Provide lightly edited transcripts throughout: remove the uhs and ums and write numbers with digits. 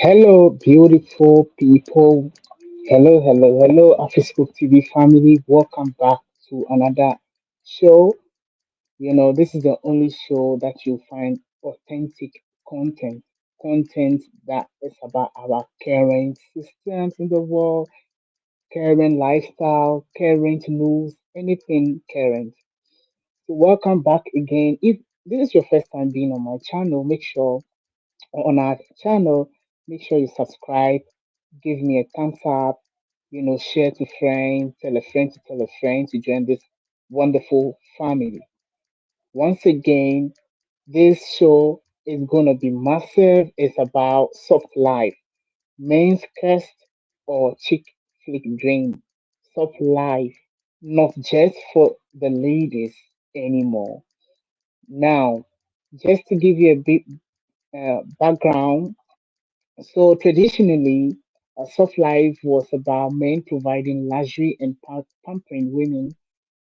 Hello, beautiful people. Hello, AfriScoop TV family. Welcome back to another show. This is the only show that you find authentic content, content that is about our current systems in the world, current lifestyle, current news, anything current. So, welcome back again. If this is your first time being on my channel, make sure on our channel, make sure you subscribe, give me a thumbs up, share to friends, tell a friend to tell a friend to join this wonderful family. Once again, this show is going to be massive. It's about soft life, men's quest or chick flick dream. Soft life, not just for the ladies anymore. Now, just to give you a bit background. So traditionally, a soft life was about men providing luxury and pampering women.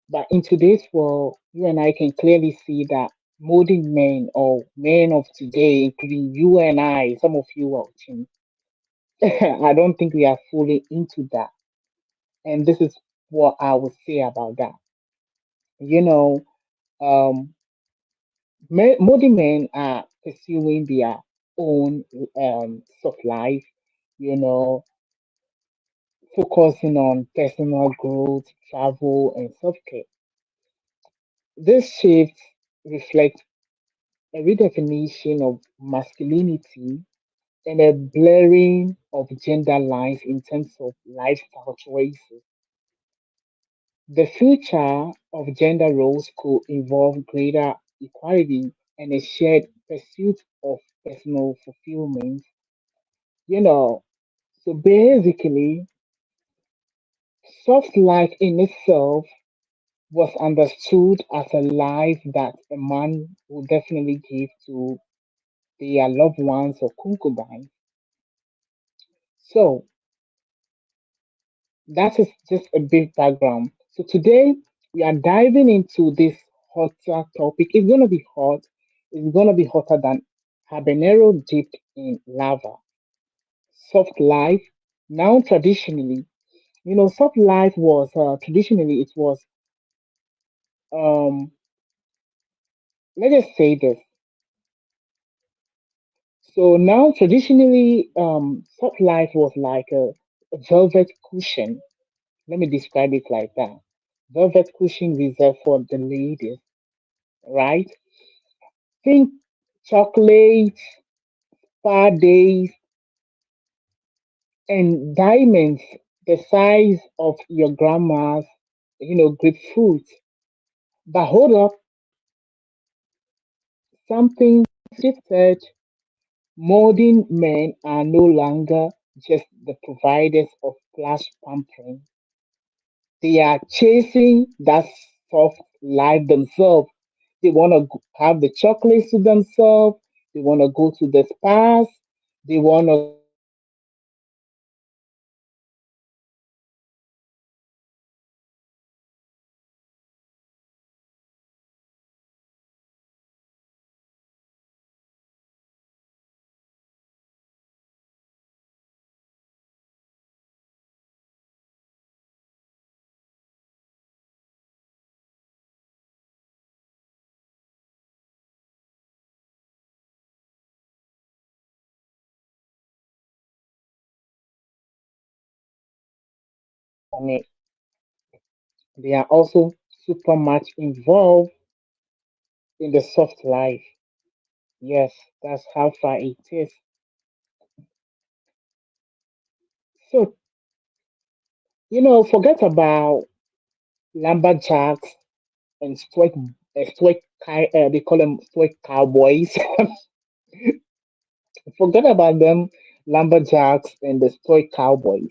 But in today's world, you and I can clearly see that modern men or men of today, including you and I, some of you watching, I don't think we are fully into that. And this is what I would say about that. You know, um, modern men are pursuing their own soft life, you know, focusing on personal growth, travel, and self care. This shift reflects a redefinition of masculinity and a blurring of gender lines in terms of lifestyle choices. The future of gender roles could involve greater equality and a shared pursuit of personal fulfillment. You know, so basically, soft life in itself was understood as a life that a man would definitely give to their loved ones or concubines. So that is just a big background. So today we are diving into this hotter topic. It's gonna be hot. It's gonna be hotter than habanero dipped in lava. Soft life. Now traditionally, soft life was traditionally it was um let's just say this. So now, traditionally, soft life was like a velvet cushion. Let me describe it like that. Velvet cushion reserved for the ladies, right? Think chocolate, spa days, and diamonds the size of your grandma's, grapefruit. But hold up, something shifted. Modern men are no longer just the providers of flash pampering. They are chasing that soft life themselves. They want to have the chocolates to themselves. They want to go to the spas. They want to go to the restaurants. They want to travel. They want to go to Paris. They want to go to London. They want to go to Dubai. They want to go to Paris. They want to go to London. On it. They are also super much involved in the soft life. Yes, that's how far it is. So, forget about lumberjacks and they call them stoic cowboys. Forget about them, lumberjacks and the stoic cowboys.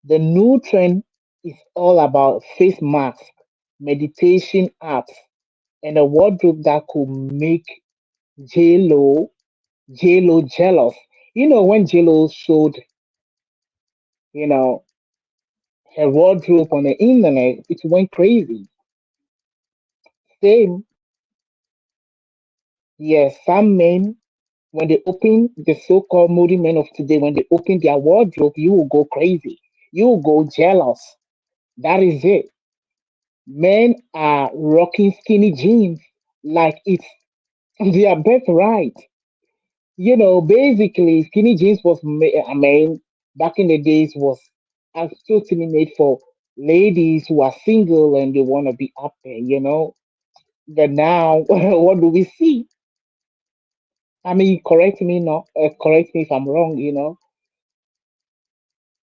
The new trend is all about face masks, meditation apps, and a wardrobe that could make J-Lo, J-Lo jealous. When J-Lo showed, you know, her wardrobe on the internet, it went crazy. Same, yes, some men. When they open the so-called moody men of today, when they open their wardrobe, you will go crazy. You will go jealous. That is it. Men are rocking skinny jeans like it's their birthright. Basically, skinny jeans I mean, back in the days was totally made for ladies who are single and they want to be up there. But now, what do we see? I mean, correct me if I'm wrong.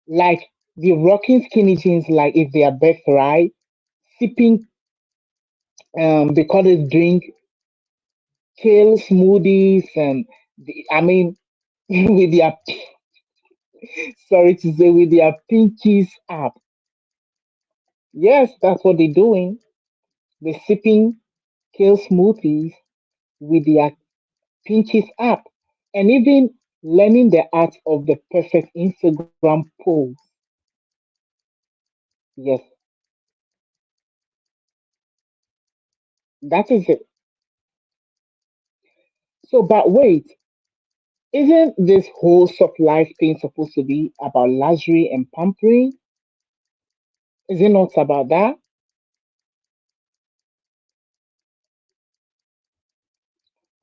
Like the rocking skinny jeans, like it's their birthright, sipping, they call it drink, kale smoothies, and I mean, with their, sorry to say, with their pinkies up. Yes, that's what they're doing. They're sipping kale smoothies with their pinkies up, and even learning the art of the perfect Instagram pose. Yes, that is it. So, but wait, isn't this whole soft life thing supposed to be about luxury and pampering? Is it not about that?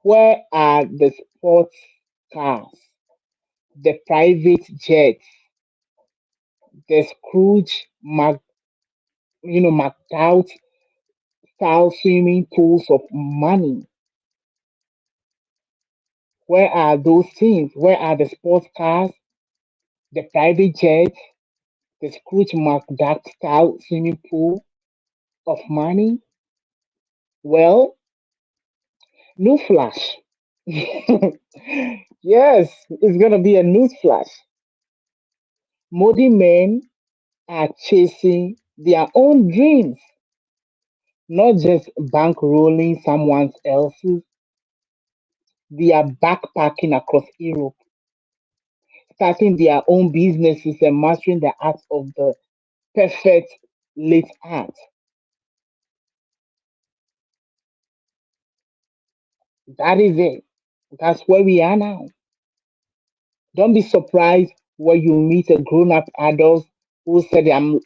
Where are the sports cars, the private jets, the Scrooge marked out style swimming pools of money? Where are those things? Where are the sports cars, the private jets, the Scrooge McDuck style swimming pool of money? Well, no flash. Yes, it's gonna be a news flash. Modi men are chasing their own dreams, not just bankrolling someone else's. They are backpacking across Europe, starting their own businesses and mastering the art of the perfect late art. That is it. That's where we are now. Don't be surprised when you meet a grown-up adult who said, I mean,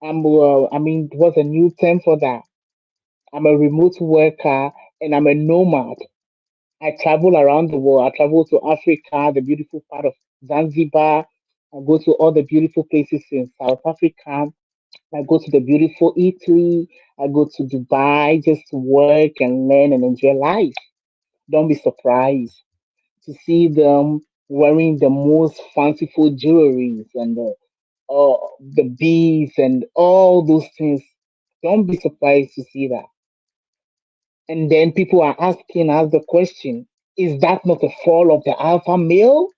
what's a new term for that? I'm a remote worker and I'm a nomad. I travel around the world. I travel to Africa, the beautiful part of Zanzibar. I go to all the beautiful places in South Africa. I go to the beautiful Italy. I go to Dubai just to work and learn and enjoy life. Don't be surprised to see them wearing the most fanciful jewelries and the beads and all those things. Don't be surprised to see that. And then people are asking us the question, is that not a fall of the alpha male?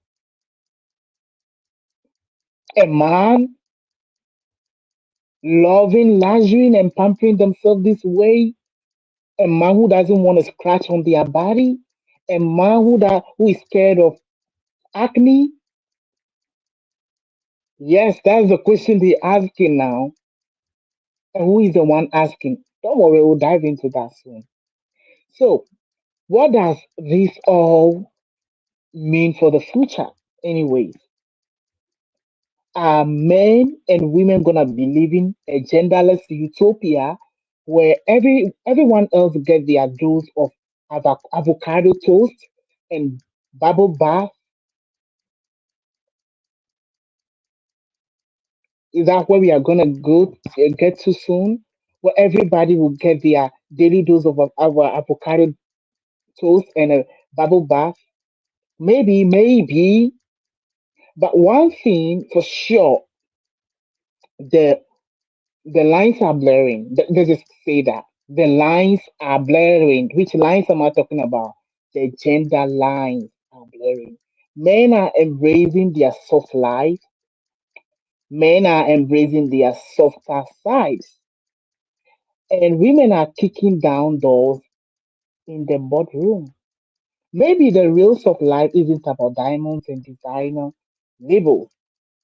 A man loving, luxury, and pampering themselves this way? A man who doesn't want to scratch on their body? A man who is scared of acne? Yes, that's the question they're asking now. And who is the one asking? Don't worry, we'll dive into that soon. So, what does this all mean for the future? Anyways, are men and women gonna be living a genderless utopia where everyone else get their dose of avocado toast and bubble bath? Is that where we are gonna go get to soon? Where everybody will get their daily dose of avocado toast and a bubble bath? Maybe. But one thing for sure, the the lines are blurring. Let's just say that the lines are blurring. Which lines am I talking about? The gender lines are blurring. Men are embracing their soft life. Men are embracing their softer sides, and women are kicking down doors in the boardroom. Maybe the real soft life isn't about diamonds and designer labels,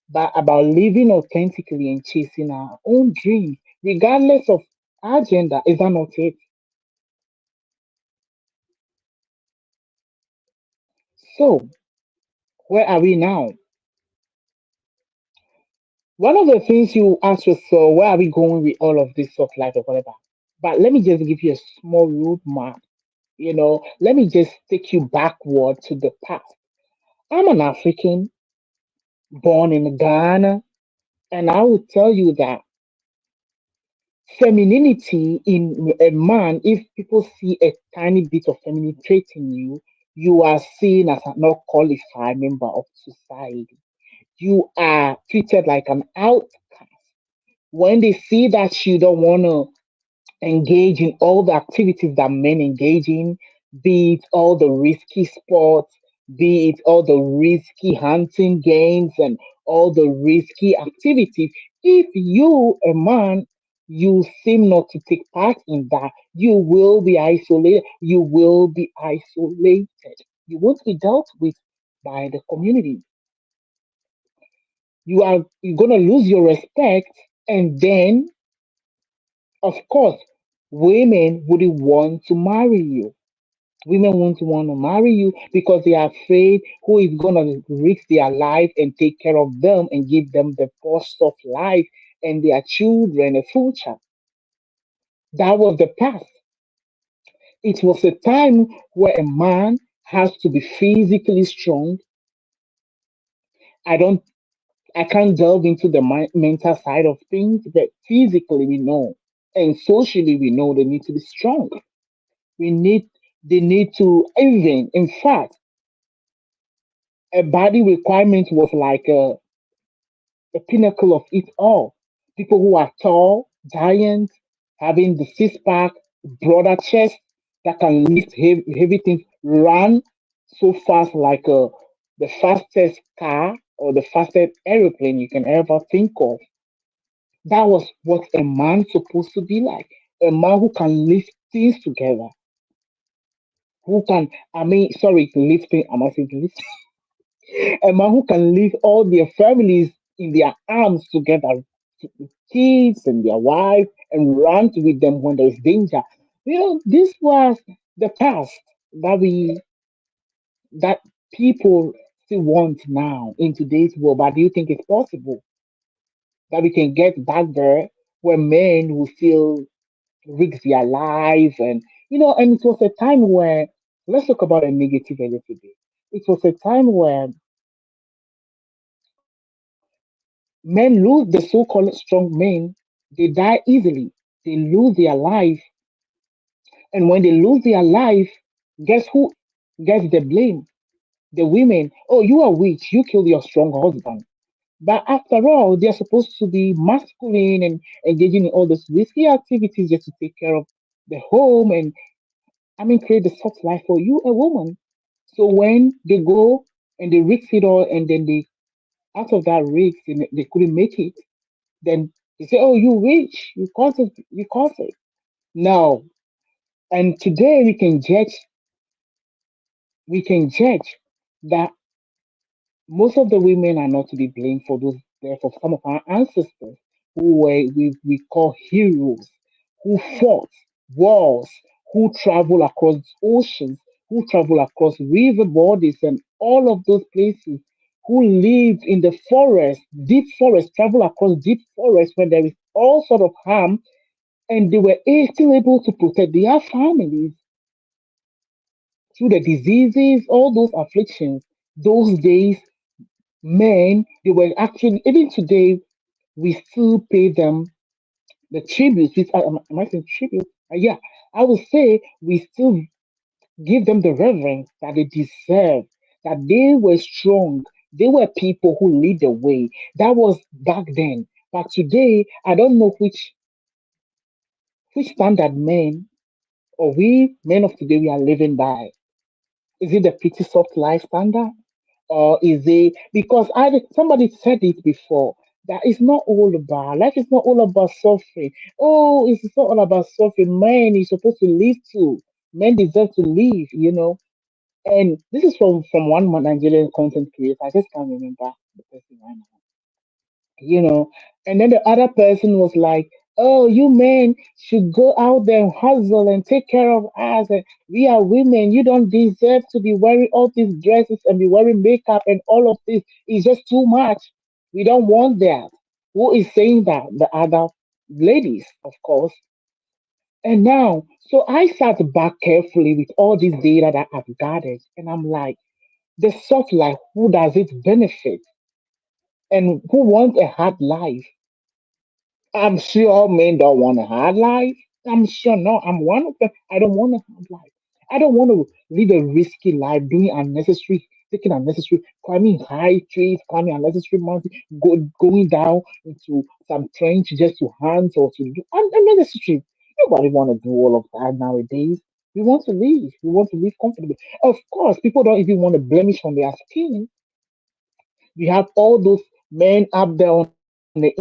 but about living authentically and chasing our own dreams, regardless of our gender. Is that not it? So, where are we now? One of the things you ask yourself, where are we going with all of this soft life or whatever? But let me just give you a small roadmap. Let me just take you backward to the past. I'm an African born in Ghana, and I will tell you that femininity in a man, if people see a tiny bit of feminine trait in you, you are seen as a not qualified member of society. You are treated like an outcast. When they see that you don't want to engage in all the activities that men engage in, be it all the risky sports, be it all the risky hunting games and all the risky activities. If you, a man, you seem not to take part in that, you will be isolated. You will be isolated. You won't be dealt with by the community. You're gonna lose your respect, and then of course, women wouldn't want to marry you. Women won't want to marry you because they are afraid who is going to risk their life and take care of them and give them the best of life and their children a future. That was the past. It was a time where a man has to be physically strong. I don't, I can't delve into the mental side of things, but physically we know, and socially we know they need to be strong. We need they need to even in fact a body requirement was like a pinnacle of it all. People who are tall, giants, having the six pack, broader chest that can lift heavy things, run so fast like the fastest car or the fastest aeroplane you can ever think of. That was what a man supposed to be like. A man who can lift things together, who can, I mean, sorry, lifting, am I saying lift? A man who can leave all their families in their arms together, kids and their wife, and run with them when there's danger. This was the past that we that people still want now in today's world. But do you think it's possible that we can get back there where men will still risk their life and it was a time where let's talk about a negative a little bit. It was a time where men lose the so-called strong men, they die easily. They lose their life. And when they lose their life, guess who gets the blame? The women. Oh, you are weak. You killed your strong husband. But after all, they're supposed to be masculine and engaging in all those risky activities just to take care of the home and, I mean, create the soft life for you, a woman. So when they go and they risk it all and then they, out of that risk, and they couldn't make it, then they say, "Oh, you rich, you cause it, you cause it." No, and today we can judge that most of the women are not to be blamed for those deaths of some of our ancestors who were we call heroes, who fought wars, who travel across oceans, who travel across river bodies and all of those places, who live in the forest, deep forest, travel across deep forest where there is all sort of harm, and they were still able to protect their families through the diseases, all those afflictions. Those days, men, they were actually, even today, we still pay them the tribute. Am I saying tribute? Yeah, I would say we still give them the reverence that they deserve, that they were strong. They were people who lead the way. That was back then. But today, I don't know which standard men or we men of today we are living by. Is it the pretty soft life standard? Or is it because I somebody said it before that it's not all about life is not all about suffering. Oh, it's not all about suffering. Man is supposed to live too. Men deserve to live. And this is from one Nigerian content creator. I just can't remember the person right now. You know, and then the other person was like, Oh, you men should go out there and hustle and take care of us. And we are women. You don't deserve to be wearing all these dresses and be wearing makeup and all of this. It's just too much. We don't want that. Who is saying that? The other ladies, of course. And now, so I sat back carefully with all this data that I've gathered, and I'm like, the soft life, who does it benefit? And who wants a hard life? I'm sure men don't want a hard life. I'm sure no, I'm one of them. I don't want a hard life. I don't want to live a risky life, doing unnecessary, taking unnecessary, climbing high trees, climbing unnecessary mountains, going down into some trench just to hunt or to do unnecessary. Nobody want to do all of that nowadays. We want to live. We want to live comfortably. Of course, people don't even want to blemish on their skin. We have all those men up there on the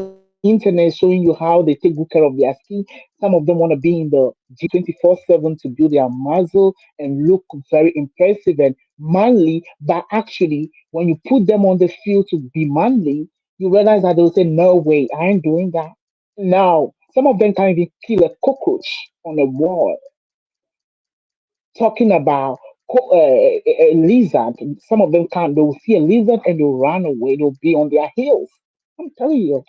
internet showing you how they take good care of their skin. Some of them want to be in the gym 24/7 to build their muscle and look very impressive and manly. But actually, when you put them on the field to be manly, you realize that they'll say, "No way, I ain't doing that." Now, some of them can't even kill a cockroach on a wall. Talking about a lizard. Some of them can't. They'll see a lizard and they'll run away. They'll be on their heels. I'm telling you.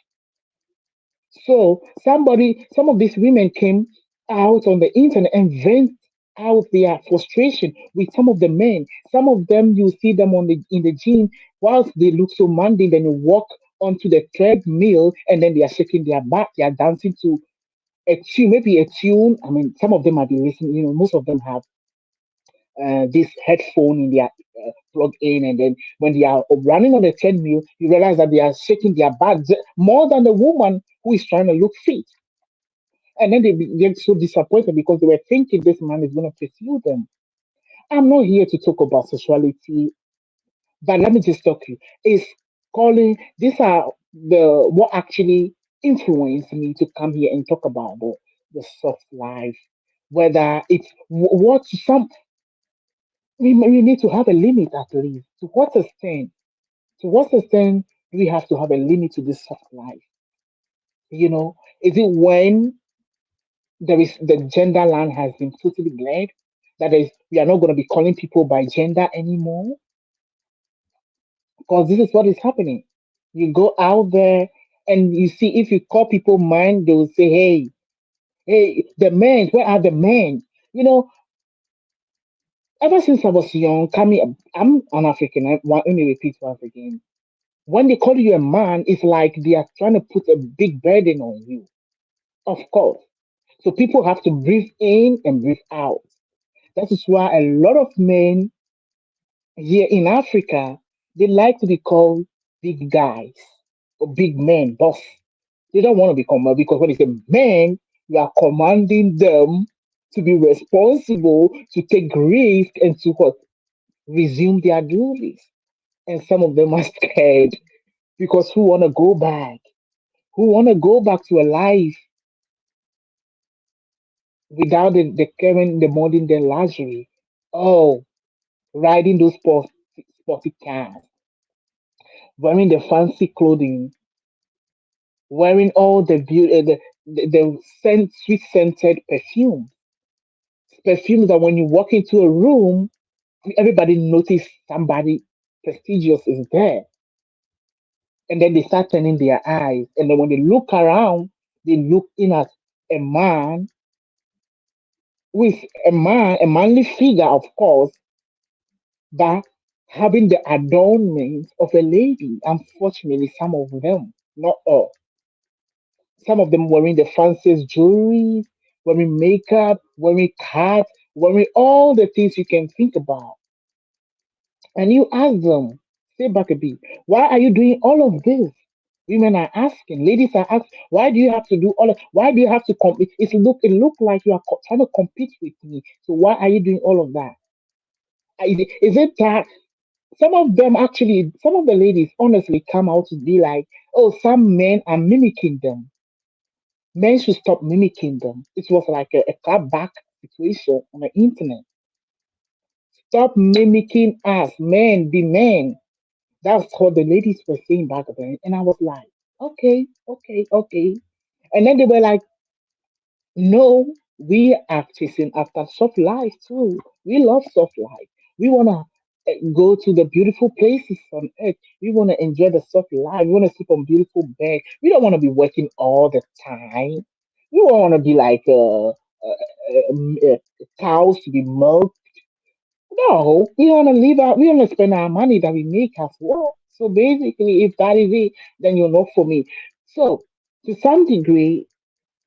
So some of these women came out on the internet and vent out their frustration with some of the men. Some of them you see them on the in the gym whilst they look so mundane. Then you walk onto the treadmill and then they are shaking their back. They are dancing to a tune, maybe a tune. I mean, some of them might be listening. You know, most of them have this headphone in their plug in, and then when they are running on the treadmill, you realize that they are shaking their backs more than the woman who is trying to look fit. And then they're so disappointed because they were thinking this man is going to pursue them. I'm not here to talk about sexuality, but let me just talk to you. Is calling these are the what actually influenced me to come here and talk about the soft life. Whether it's what some we need to have a limit at least. To what extent? To what extent do we have to have a limit to this soft life? You know, is it when there is the gender line has been totally blurred? That is, we are not going to be calling people by gender anymore because this is what is happening. You go out there and you see if you call people man, they will say, "Hey, hey, the men, where are the men?" You know, ever since I was young, coming, I'm an African. Let me repeat once again. When they call you a man, it's like they are trying to put a big burden on you. Of course. So people have to breathe in and breathe out. That is why a lot of men here in Africa, they like to be called big guys or big men, boss. They don't want to become a because when it's a man, you are commanding them to be responsible, to take risk, and to what? Resume their duties. And some of them are scared because who want to go back? Who want to go back to a life without the current, the modern day luxury? Oh, riding those sporty cars, wearing the fancy clothing, wearing all the beauty, the sweet scented perfumes that when you walk into a room, everybody notice somebody prestigious is there, and then they start turning their eyes, and then when they look around, they look in at a man with a manly figure, of course, but having the adornment of a lady. Unfortunately, some of them, not all, some of them wearing the fanciest jewelry, wearing makeup, wearing cats, wearing all the things you can think about. And you ask them, stay back a bit, why are you doing all of this? Women are asking, ladies are asking, why do you have to do all of, why do you have to compete? It look like you are trying to compete with me. So why are you doing all of that? Is it that some of them actually, some of the ladies honestly come out to be like, oh, some men are mimicking them. Men should stop mimicking them. It was like a clap back situation on the internet. Stop mimicking us, men, be men. That's what the ladies were saying back then. And I was like, okay, okay, okay. And then they were like, No, we are chasing after soft life too. We love soft life. We want to go to the beautiful places on earth. We want to enjoy the soft life. We want to sleep on beautiful bed. We don't want to be working all the time. We don't want to be like cows to be milked. No, we want to live out. We want to spend our money that we make as well. So basically, if that is it, then you're not for me. So to some degree,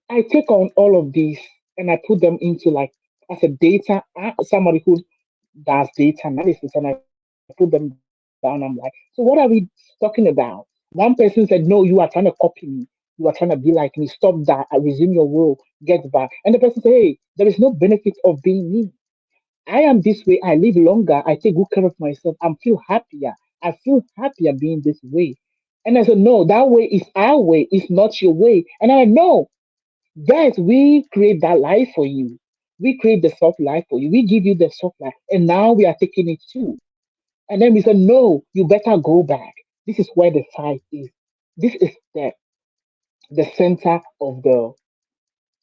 I take on all of these and I put them into like as a data somebody who does data analysis, and I put them down. I'm like, so what are we talking about? One person said, no, you are trying to copy me. You are trying to be like me. Stop that. I resume your role. Get back. And the person said, hey, there is no benefit of being me. I am this way. I live longer. I take good care of myself. I feel happier. I feel happier being this way. And I said, no, that way is our way. It's not your way. And I know, guys, we create that life for you. We create the soft life for you. We give you the soft life. And now we are taking it too. And then we said, no, you better go back. This is where the fight is. This is the center of the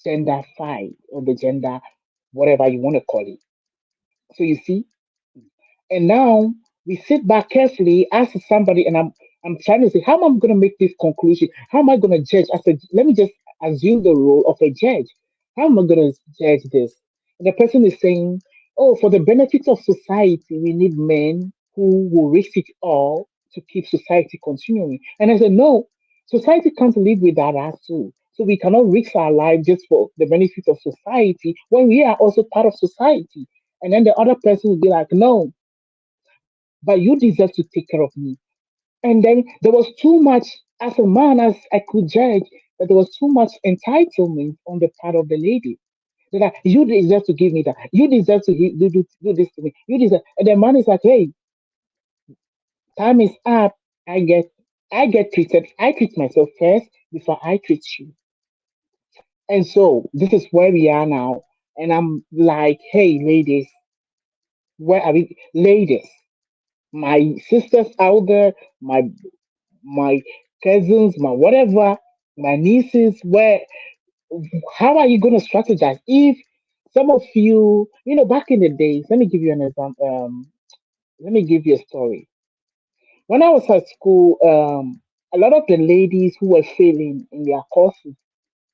gender fight or the gender, whatever you want to call it. So you see, and now we sit back carefully, ask somebody, and I'm trying to say, how am I going to make this conclusion? How am I going to judge? I said, let me just assume the role of a judge. How am I going to judge this? And the person is saying, oh, for the benefit of society, we need men who will risk it all to keep society continuing. And I said, no, society can't live without us too. So we cannot risk our lives just for the benefit of society when we are also part of society. And then the other person will be like, no, but you deserve to take care of me. And then there was too much, as a man, as I could judge, that there was too much entitlement on the part of the lady. That you deserve to give me that. You deserve to do this to me. You deserve. And the man is like, hey, time is up. I get, I get treated. I treat myself first before I treat you. And so this is where we are now. And I'm like, hey, ladies, where are we? Ladies, my sisters out there, my cousins, my whatever, my nieces, where how are you going to strategize if some of you, back in the days, let me give you an example. Let me give you a story. When I was at school, a lot of the ladies who were failing in their courses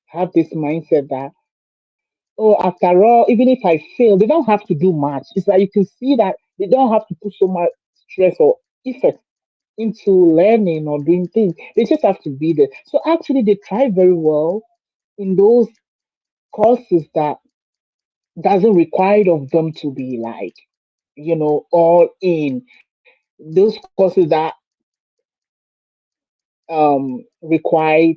have this mindset that, oh, after all, even if I fail, they don't have to do much. It's like you can see that they don't have to put so much stress or effort into learning or doing things. They just have to be there. So actually, they try very well in those courses that doesn't require of them to be like, all in. Those courses that require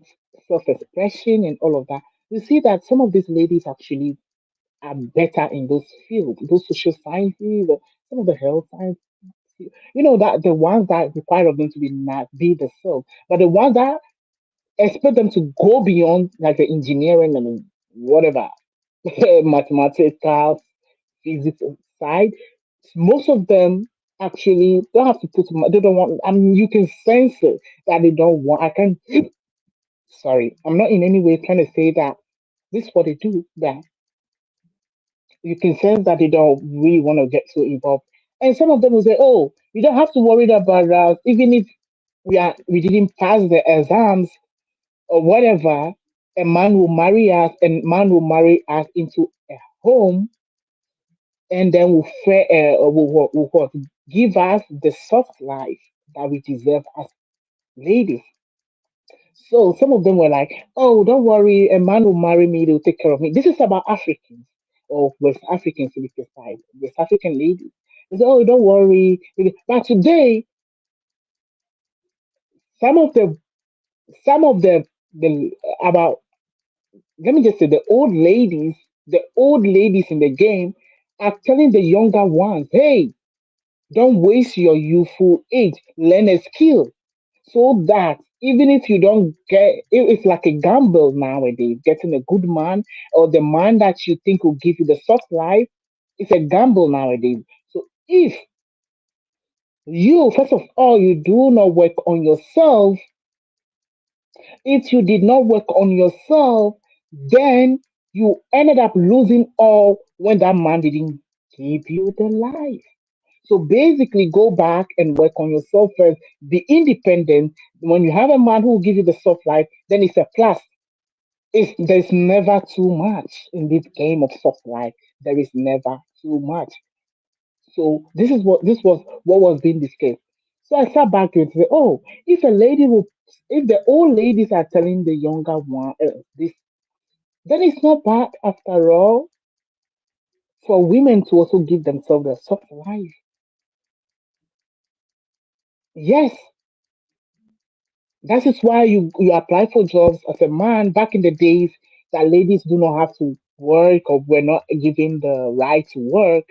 self-expression and all of that. You see that some of these ladies actually are better in those fields, those social sciences, some of the health sciences. That the ones that require of them to be not be the self, but the ones that expect them to go beyond like the engineering and whatever mathematical physics side. Most of them actually don't have to they don't want. I mean, you can sense it that they don't want. I can. Sorry, I'm not in any way trying to say that this is what they do. That you can sense that they don't really want to get so involved. And some of them will say, "Oh, you don't have to worry about us, even if we didn't pass the exams or whatever. A man will marry us, and man will marry us into a home, and then will what, give us the soft life that we deserve as ladies." So some of them were like, "Oh, don't worry, a man will marry me, they'll take care of me." This is about Africans or West Africans to be precise, West African ladies. They say, "Oh, don't worry." But today, some of the some of the about let me just say the old ladies in the game are telling the younger ones, "Hey, don't waste your youthful age. Learn a skill so that even if you don't it's like a gamble nowadays, getting a good man or the man that you think will give you the soft life. It's a gamble nowadays. So if you, first of all, you do not work on yourself, if you did not work on yourself, then You ended up losing all when that man didn't give you the life. So basically, go back and work on yourself first. Be independent. When you have a man who will give you the soft life, then it's a plus. There's never too much in this game of soft life. There is never too much. So this was what was being discussed. So I sat back and said, "Oh, if a lady will, if the old ladies are telling the younger one this, then it's not bad after all for women to also give themselves a soft life." Yes, that is why you apply for jobs as a man. Back in the days, that ladies do not have to work or were not given the right to work.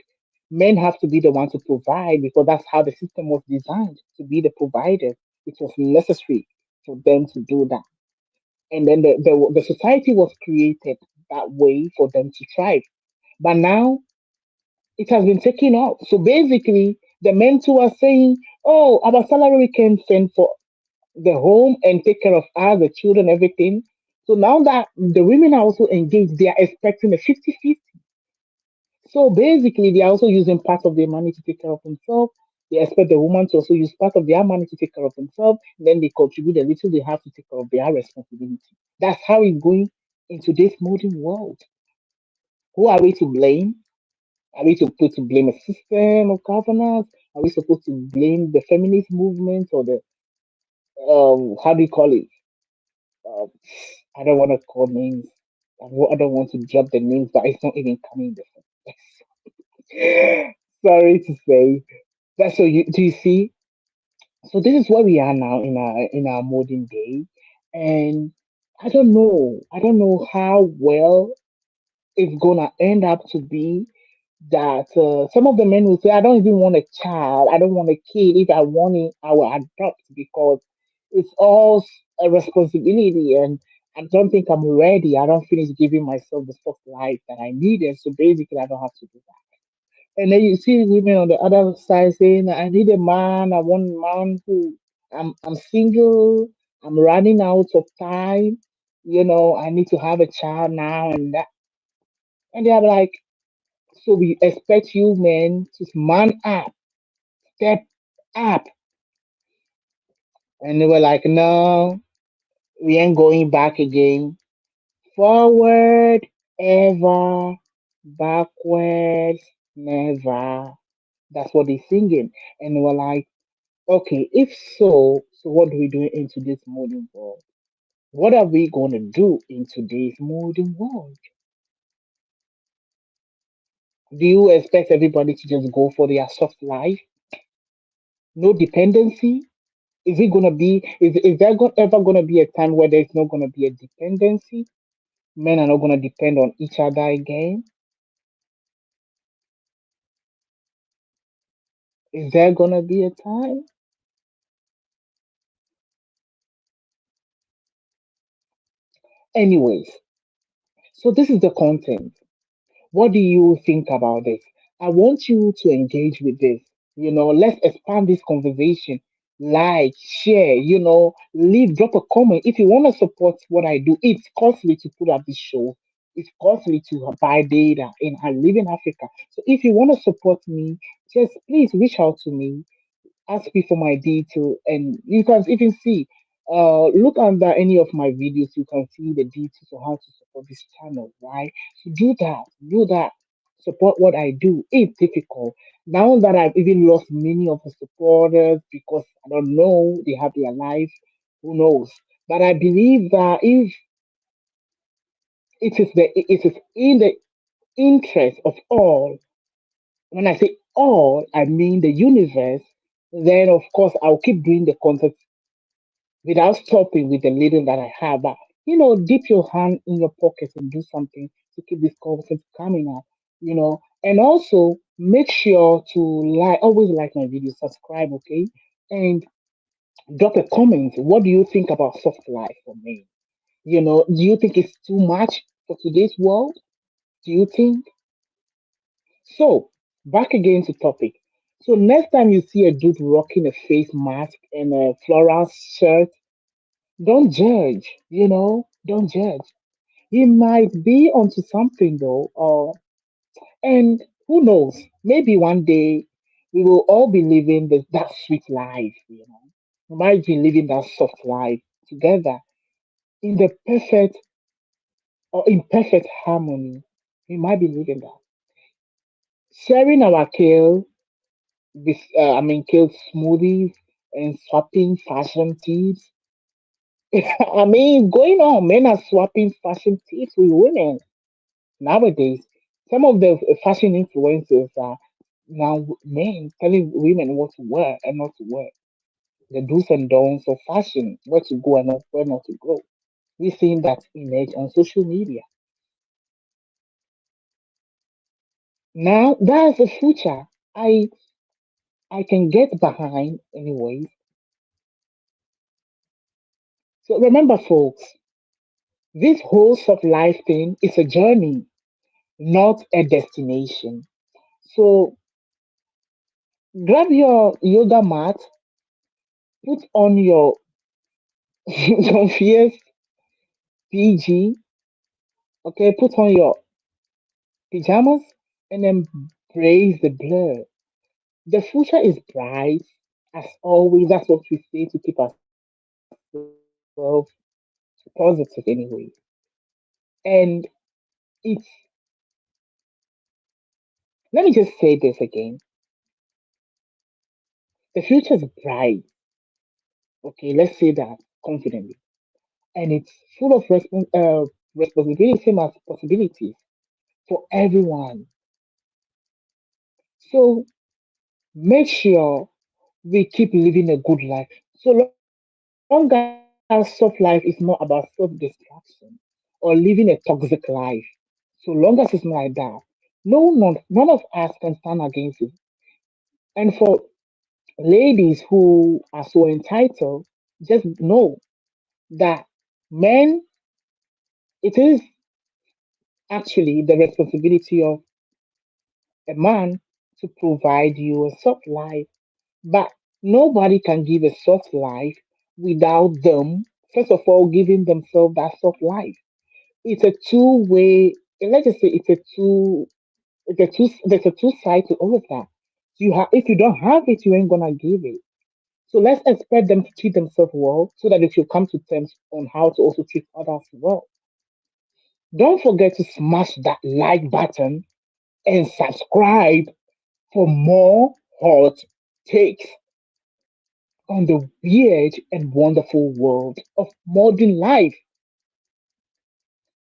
Men have to be the one to provide because that's how the system was designed to be the provider. It was necessary for them to do that, and then the society was created that way for them to thrive. But now it has been taken out. So basically, the men too are saying, "Oh, our salary we can send for the home and take care of us, the children, everything." So now that the women are also engaged, they are expecting a 50-50. So basically, they are also using part of their money to take care of themselves. They expect the woman to also use part of their money to take care of themselves. Then they contribute a little they have to take care of their responsibility. That's how it's going in today's modern world. Who are we to blame? Are we supposed to blame a system of governance? Are we supposed to blame the feminist movement or the how do you call it? Um, I don't want to call names. I don't want to drop the names, but it's not even coming the Sorry to say. That's so you do you see? So this is where we are now in our modern day, and I don't know. I don't know how well it's gonna end up to be that some of the men will say, "I don't even want a child. I don't want a kid. If I want it, I will adopt because it's all a responsibility, and I don't think I'm ready. I don't finish giving myself the soft life that I needed. So basically, I don't have to do that." And then you see women on the other side saying, "I need a man. I want a man who I'm single. I'm running out of time. I need to have a child now and that." And they're like, "So we expect you men to man up, step up." And they were like, "No, we ain't going back again. Forward ever, backwards never." That's what they're singing. And they were like, "Okay, if so what do we do in today's modern world? What are we going to do in today's modern world? Do you expect everybody to just go for their soft life? No dependency? Is there ever going to be a time where there's not going to be a dependency? Men are not going to depend on each other again? Is there going to be a time? Anyways, so this is the content. What do you think about this? I want you to engage with this. Let's expand this conversation. Like, share, leave, drop a comment. If you want to support what I do, it's costly to put up this show. It's costly to buy data, and I live in Africa. So if you want to support me, just please reach out to me, ask me for my detail, and you can even see look under any of my videos. You can see the details on how to support this channel, right? So do that, support what I do. It's difficult now that I've even lost many of the supporters because I don't know, they have their life, who knows. But I believe that if it is in the interest of all, when I say all, I mean the universe, then of course I'll keep doing the content without stopping with the little that I have. But dip your hand in your pocket and do something to keep this content coming up. And also make sure to always like my video, subscribe, okay, and drop a comment. What do you think about soft life for me? Do you think it's too much for today's world? Do you think so? Back again to topic. So next time you see a dude rocking a face mask and a floral shirt, don't judge, don't judge. he might be onto something though, or and who knows? Maybe one day we will all be living that sweet life, you know. We might be living that soft life together in the perfect or in perfect harmony. We might be living that. Sharing our kale with, kale smoothies and swapping fashion tips. I mean, going on, men are swapping fashion tips with women nowadays. Some of the fashion influencers are now men telling women what to wear and not to wear. The do's and don'ts of fashion, where to go and where not to go. We're seeing that image on social media. Now that's the future. I can get behind anyways. So remember, folks, this whole soft life thing is a journey, not a destination. So grab your yoga mat, put on your comfiest PG, okay, put on your pajamas and embrace the blur. The future is bright, as always. That's what we say to keep ourselves positive, anyway. And it's, let me just say this again, the future is bright, okay, let's say that confidently. And it's full of responsibility, same as possibilities for everyone. So make sure we keep living a good life. So long as soft life is not about self destruction or living a toxic life, so long as it's not like that, none of us can stand against it. And for ladies who are so entitled, just know that men, it is actually the responsibility of a man to provide you a soft life. But nobody can give a soft life without them, first of all, giving themselves that soft life. It's a two-way, let's just say there's a two side to all of that. If you don't have it, you ain't gonna give it. So let's expect them to treat themselves well so that they should come to terms on how to also treat others well. Don't forget to smash that like button and subscribe for more hot takes on the weird and wonderful world of modern life.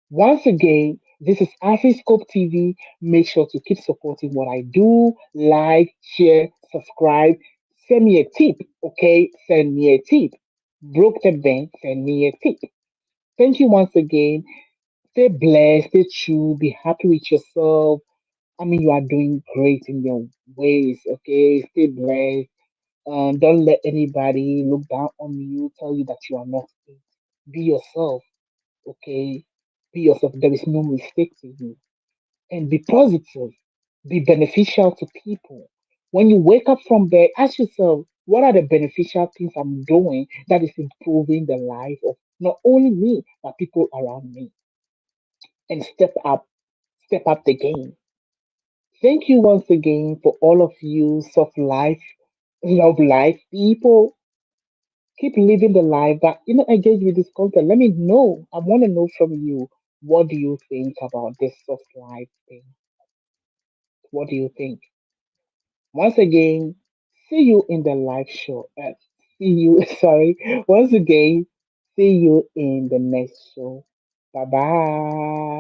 Once again, this is Afriscope TV. Make sure to keep supporting what I do. Like, share, subscribe. Send me a tip, okay? Send me a tip. Broke the bank, send me a tip. Thank you once again. Stay blessed, stay true, be happy with yourself. I mean, you are doing great in your ways, okay? Stay blessed. Don't let anybody look down on you, tell you that you are not it. Be yourself, okay? Be yourself. There is no mistake to you. And be positive. Be beneficial to people. When you wake up from bed, ask yourself, what are the beneficial things I'm doing that is improving the life of not only me, but people around me? And step up the game. Thank you once again for all of you soft life, love life people. Keep living the life, but engage with this content. Let me know. I want to know from you. What do you think about this soft life thing? What do you think? Once again, see you in the live show. See you, sorry. Once again, see you in the next show. Bye bye.